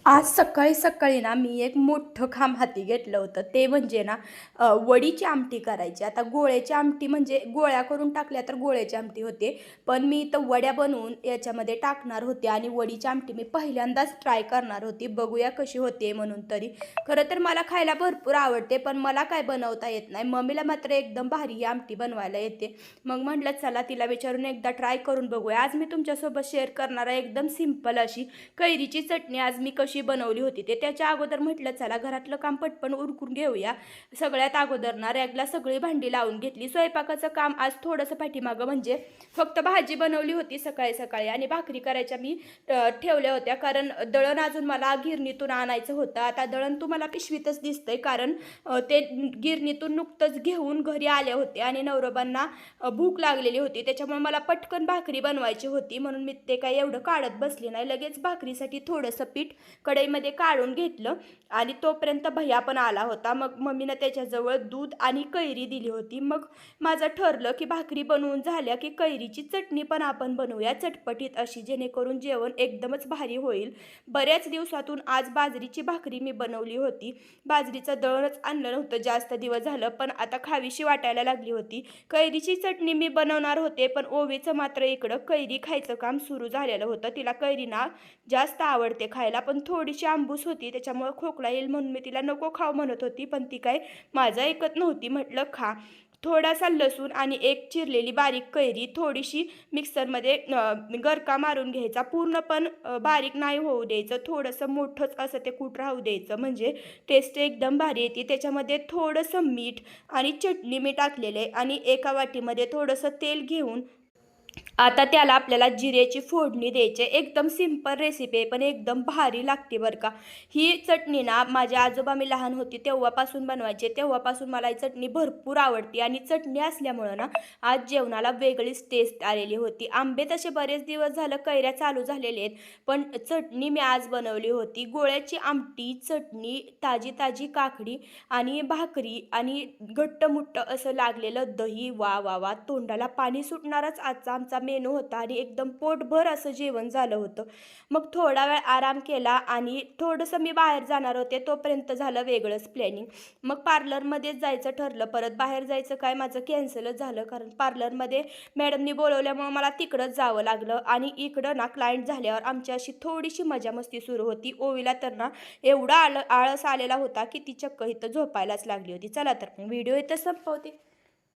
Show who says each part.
Speaker 1: आज सकाळी सकाळी ना मी एक मोठं खांब हाती घेतलं होतं. ते म्हणजे ना वडीची आमटी करायची. आता गोळ्याची आमटी म्हणजे गोळ्या करून टाकल्या तर गोळ्याची आमटी होते. पण मी इथं वड्या बनवून याच्यामध्ये टाकणार होते आणि वडीची आमटी मी पहिल्यांदाच ट्राय करणार होती. बघूया कशी होते म्हणून तरी. खरं तर मला खायला भरपूर आवडते, पण मला काय बनवता येत नाही. मम्मीला मात्र एकदम भारी ही आमटी बनवायला येते. मग म्हटलं चला तिला विचारून एकदा ट्राय करून बघूया. आज मी तुमच्यासोबत शेअर करणार आहे एकदम सिंपल अशी कैरीची चटणी आज मी कशी बनवली होती ते. त्याच्या अगोदर म्हटलं चला घरातलं काम पटपण उरकून घेऊया. सगळ्यात अगोदर ना रॅगला सगळी भांडी लावून घेतली. स्वयंपाकाचं काम आज थोडंसं पाठीमागं म्हणजे फक्त भाजी बनवली होती सकाळी सकाळी आणि भाकरी करायच्या मी ठेवल्या होत्या, कारण दळण अजून मला गिरणीतून आणायचं होतं. आता दळण तुम्हाला पिशवीतच दिसतंय, कारण ते गिरणीतून नुकतंच घेऊन घरी आले होते आणि नवरोबांना भूक लागलेली होती. त्याच्यामुळे मला पटकन भाकरी बनवायची होती, म्हणून मी ते काही एवढं काढत बसली नाही. लगेच भाकरीसाठी थोडंसं पीठ कढईमध्ये काढून घेतलं आणि तोपर्यंत भैया पण आला होता. मग मम्मीनं त्याच्याजवळ दूध आणि कैरी दिली होती. मग माझं ठरलं की भाकरी बनवून झाल्या की कैरीची चटणी पण आपण बनवूया चटपटीत अशी, जेणेकरून जेवण एकदमच भारी होईल. बऱ्याच दिवसातून आज बाजरीची भाकरी मी बनवली होती. बाजरीचं दळणच आणलं नव्हतं जास्त दिवस झालं, पण आता खावीशी वाटायला लागली होती. कैरीची चटणी मी बनवणार होते, पण ओवीचं मात्र इकडं कैरी खायचं काम सुरू झालेलं होतं. तिला कैरी ना जास्त आवडते खायला, पण थोडीशी आंबूस होती, त्याच्यामुळे खोकला येईल म्हणून मी तिला नको खाऊ म्हणत होती, पण ती काय माझं ऐकत नव्हती. म्हटलं खा. थोडासा लसूण आणि एक चिरलेली बारीक कैरी थोडीशी मिक्सरमध्ये गरका मारून घ्यायचा. पूर्ण पण बारीक नाही होऊ द्यायचं, थोडंसं मोठंच असं ते कूट राहू द्यायचं, म्हणजे टेस्ट एकदम भारी येते. त्याच्यामध्ये थोडंसं मीठ आणि चटणी मी टाकलेलं आहे आणि एका वाटीमध्ये थोडंसं तेल घेऊन आता त्याला आपल्याला जिऱ्याची फोडणी द्यायची. एकदम सिंपल रेसिपी आहे, पण एकदम भारी लागते बरं का. ही चटणी ना माझ्या आजोबा मी लहान होती तेव्हापासून बनवायचे, तेव्हापासून मला ही चटणी भरपूर आवडते आणि चटणी असल्यामुळं ना आज जेवणाला वेगळीच टेस्ट आलेली होती. आंबे तसे बरेच दिवस झालं कैऱ्या चालू झालेले आहेत, पण चटणी मी आज बनवली होती. गोळ्याची आमटी, चटणी, ताजी ताजी काकडी आणि भाकरी आणि घट्टमुट्ट असं लागलेलं दही. वा वा वा, तोंडाला पाणी सुटणारच आजचा आमचा मेनू होता आणि एकदम पोटभर असं जेवण झालं होतं. मग थोडा वेळ आराम केला आणि थोडंसं मी बाहेर जाणार होते, तोपर्यंत झालं वेगळंच प्लॅनिंग. मग पार्लरमध्येच जायचं ठरलं. परत बाहेर जायचं काय माझं कॅन्सलच झालं, कारण पार्लरमध्ये मॅडमनी बोलवल्यामुळं मला तिकडंच जावं लागलं आणि इकडं ना क्लायंट झाल्यावर आमची अशी थोडीशी मजा मस्ती सुरू होती. ओवीला तर ना एवढा आळस आलेला होता की ती चक्क इथं झोपायलाच लागली होती. चला तर व्हिडिओ इथं संपवते.